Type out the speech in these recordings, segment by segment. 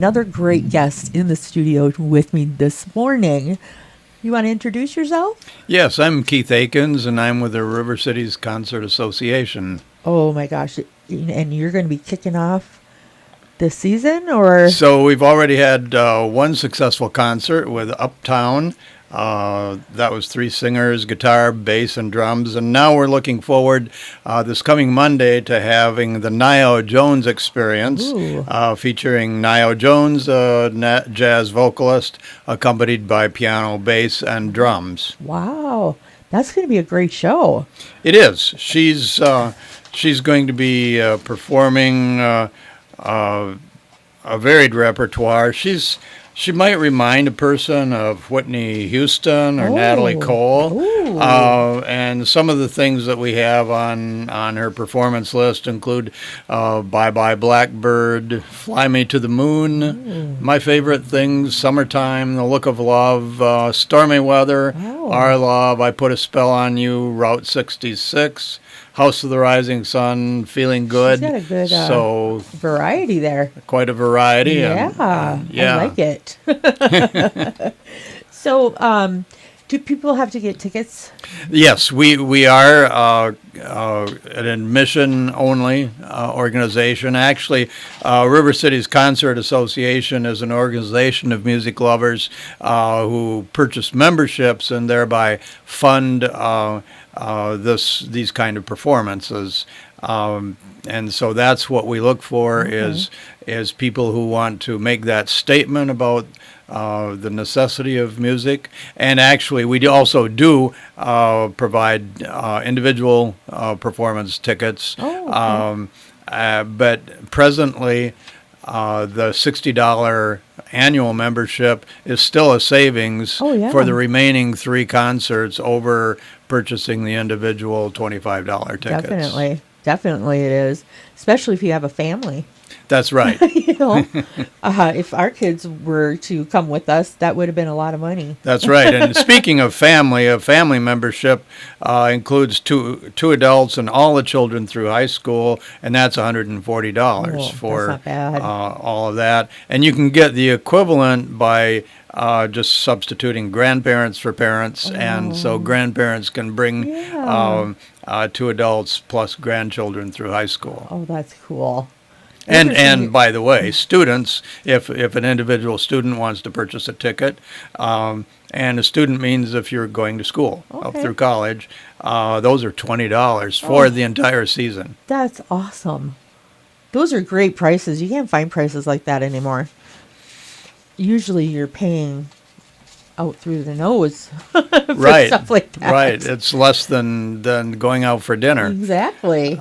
Another great guest in the studio with me this morning. You want to introduce yourself? Yes, I'm Keith Akins, and I'm with the River Cities Concert Association. Oh my gosh. And you're going to be kicking off this season, or? So we've already had one successful concert with Uptown. That was three singers, guitar, bass, and drums. And now we're looking forward this coming Monday to having the Nio Jones experience, featuring Nio Jones, a jazz vocalist, accompanied by piano, bass, and drums. Wow. That's going to be a great show. It is. She's going to be performing a varied repertoire. She might remind a person of Whitney Houston or Natalie Cole. And some of the things that we have on her performance list include Bye Bye Blackbird, Fly Me to the Moon, My Favorite Things, Summertime, The Look of Love, Stormy Weather, Our Love, I Put a Spell on You, Route 66, House of the Rising Sun, Feeling Good. She's got a good variety there. Quite a variety. Yeah, I like it. So, do people have to get tickets? Yes, we are an admission-only organization. Actually, River Cities Concert Association is an organization of music lovers who purchase memberships and thereby fund these kind of performances. And so that's what we look for is people who want to make that statement about the necessity of music. And actually, we also do provide individual performance tickets. But presently, the $60 annual membership is still a savings for the remaining three concerts over purchasing the individual $25 tickets. Definitely it is, especially if you have a family. That's right. If our kids were to come with us, that would have been a lot of money. That's right. And speaking of family, a family membership includes two adults and all the children through high school, and that's $140 for that's not bad. All of that. And you can get the equivalent by just substituting grandparents for parents, and so grandparents can bring two adults plus grandchildren through high school. Oh, that's cool. And by the way, students, if an individual student wants to purchase a ticket, and a student means if you're going to school up through college, those are $20 for the entire season. That's awesome. Those are great prices. You can't find prices like that anymore. Usually you're paying out through the nose for stuff like that. Right. It's less than going out for dinner. Exactly.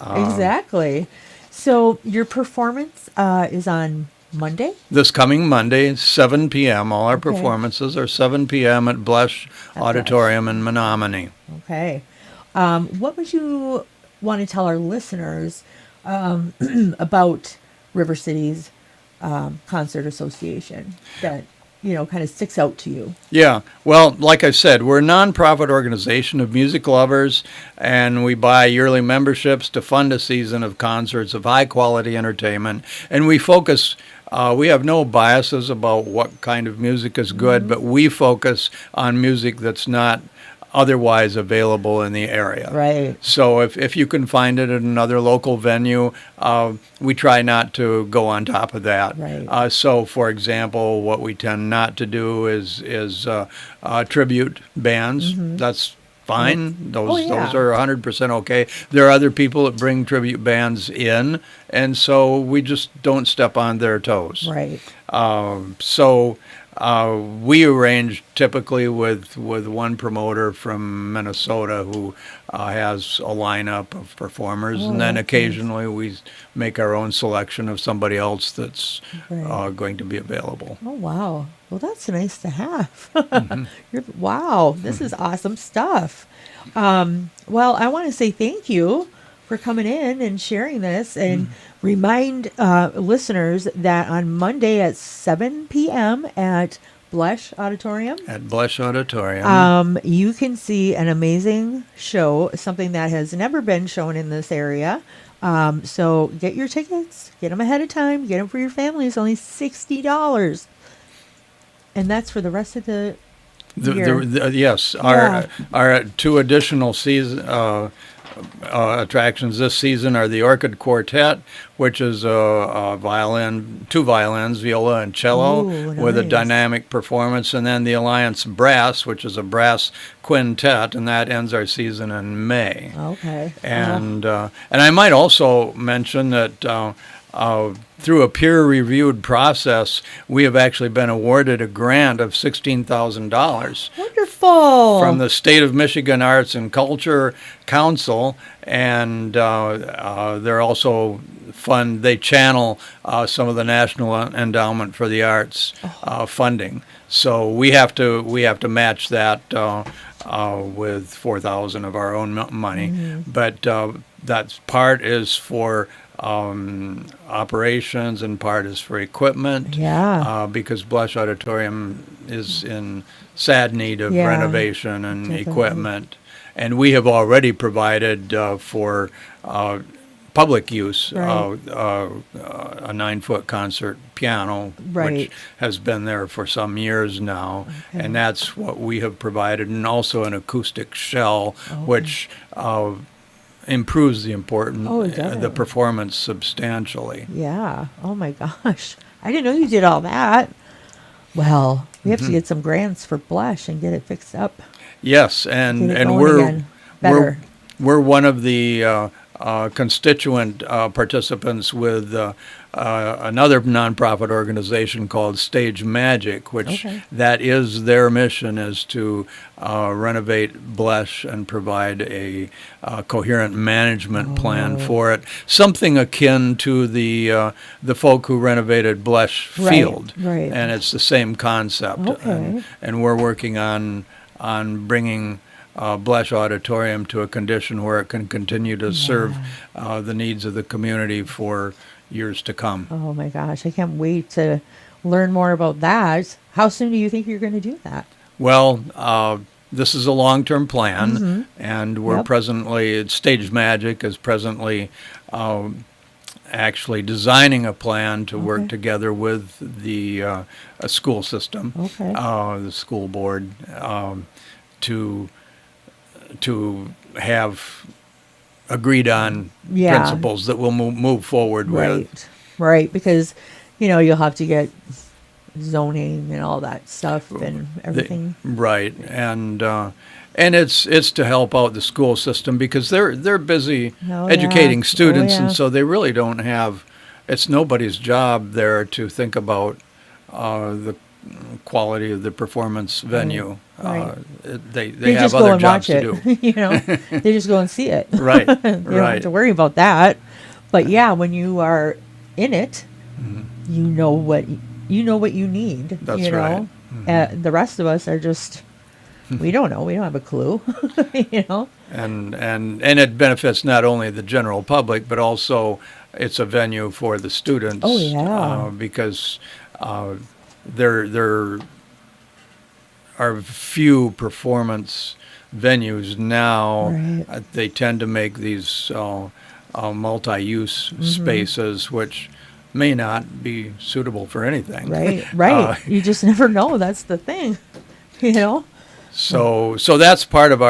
So your performance is on Monday? This coming Monday, 7 p.m. All our performances are 7 p.m. at Blesh Auditorium in Menominee. Okay. What would you want to tell our listeners about River Cities Concert Association that kind of sticks out to you? Yeah. Well, like I said, we're a nonprofit organization of music lovers, and we buy yearly memberships to fund a season of concerts of high-quality entertainment. And we focus, we have no biases about what kind of music is good, but we focus on music that's not otherwise available in the area. Right. So if you can find it at another local venue, we try not to go on top of that. Right. So, for example, what we tend not to do is tribute bands. That's fine. Those are 100% okay. There are other people that bring tribute bands in, and so we just don't step on their toes. Right. We arrange typically with one promoter from Minnesota who has a lineup of performers, and then occasionally we make our own selection of somebody else that's going to be available. Oh, wow. Well, that's nice to have. Wow, this is awesome stuff. Well, I want to say thank you for coming in and sharing this, and remind listeners that on Monday at 7 p.m. at Blesh Auditorium. At Blesh Auditorium. You can see an amazing show, something that has never been shown in this area. So get your tickets, get them ahead of time, get them for your family. It's only $60. And that's for the rest of the year. Yes, Yeah. our two additional season attractions this season are the Orchid Quartet, which is a violin, two violins, viola and cello, Ooh, with a nice. dynamic performance, and then the Alliance Brass, which is a brass quintet, and that ends our season in May. Okay. And I might also mention that through a peer-reviewed process, we have actually been awarded a grant of $16,000 Wonderful. from the State of Michigan Arts and Culture Council, and they're also they channel some of the National Endowment for the Arts funding. So we have to match that with $4,000 of our own money, but that part is for operations and part is for equipment. Yeah. Because Blush Auditorium is in sad need of Yeah, renovation and definitely. equipment, and we have already provided for public use Right. a 9-foot concert piano, Right. which has been there for some years now, and that's what we have provided, and also an acoustic shell, which improves the definitely. performance substantially. Yeah. Oh my gosh. I didn't know you did all that. Well, we have to get some grants for Blush and get it fixed up. Yes, Get and it and going we're again. Better. we're one of the constituent participants with another nonprofit organization called Stage Magic, which that is their mission, is to renovate Blush and provide a coherent management plan for it, something akin to the folk who renovated Blush Field, right. and it's the same concept, Okay. and we're working on bringing Blush Auditorium to a condition where it can continue to serve the needs of the community for years to come. Oh my gosh. I can't wait to learn more about that. How soon do you think you're going to do that? Well, this is a long-term plan, and we're Yep. presently, Stage Magic is presently actually designing a plan to work together with the a school system, the school board, to have agreed on principles that we'll move forward with. Right. Because, you'll have to get zoning and all that stuff and everything. Right, and it's to help out the school system because they're busy educating students, and so they really don't have. It's nobody's job there to think about the quality of the performance venue. Right. They just have go other and jobs watch to it. do. They just go and see it. Right, You don't have to worry about that. But yeah, when you are in it, you know what you need. That's right. The rest of us are just we don't know. We don't have a clue. And it benefits not only the general public, but also it's a venue for the students. Oh, yeah. Because there are few performance venues now. Right. They tend to make these multi-use spaces, which may not be suitable for anything. Right. You just never know. That's the thing. So that's part of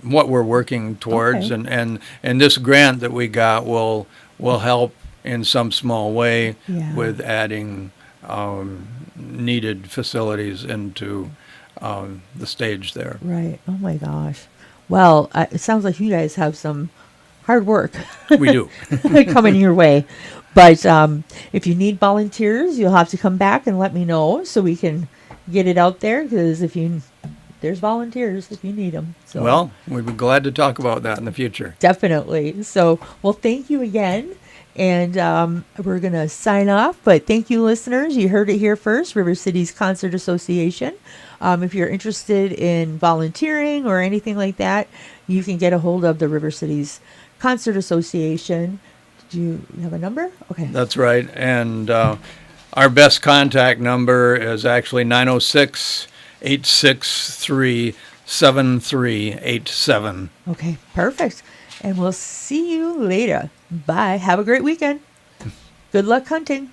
what we're working towards, and this grant that we got will help in some small way with adding needed facilities into the stage there. Right. Oh my gosh. Well, it sounds like you guys have some hard work. We do. coming your way. But if you need volunteers, you'll have to come back and let me know so we can get it out there. Because there's volunteers if you need them. So. Well, we'd be glad to talk about that in the future. Definitely. So, well, thank you again. And we're going to sign off. But thank you, listeners. You heard it here first, River Cities Concert Association. If you're interested in volunteering or anything like that, you can get a hold of the River Cities Concert Association. Do you have a number? Okay. That's right. And our best contact number is actually 906-863-7387. Okay, perfect. And we'll see you later. Bye. Have a great weekend. Good luck hunting.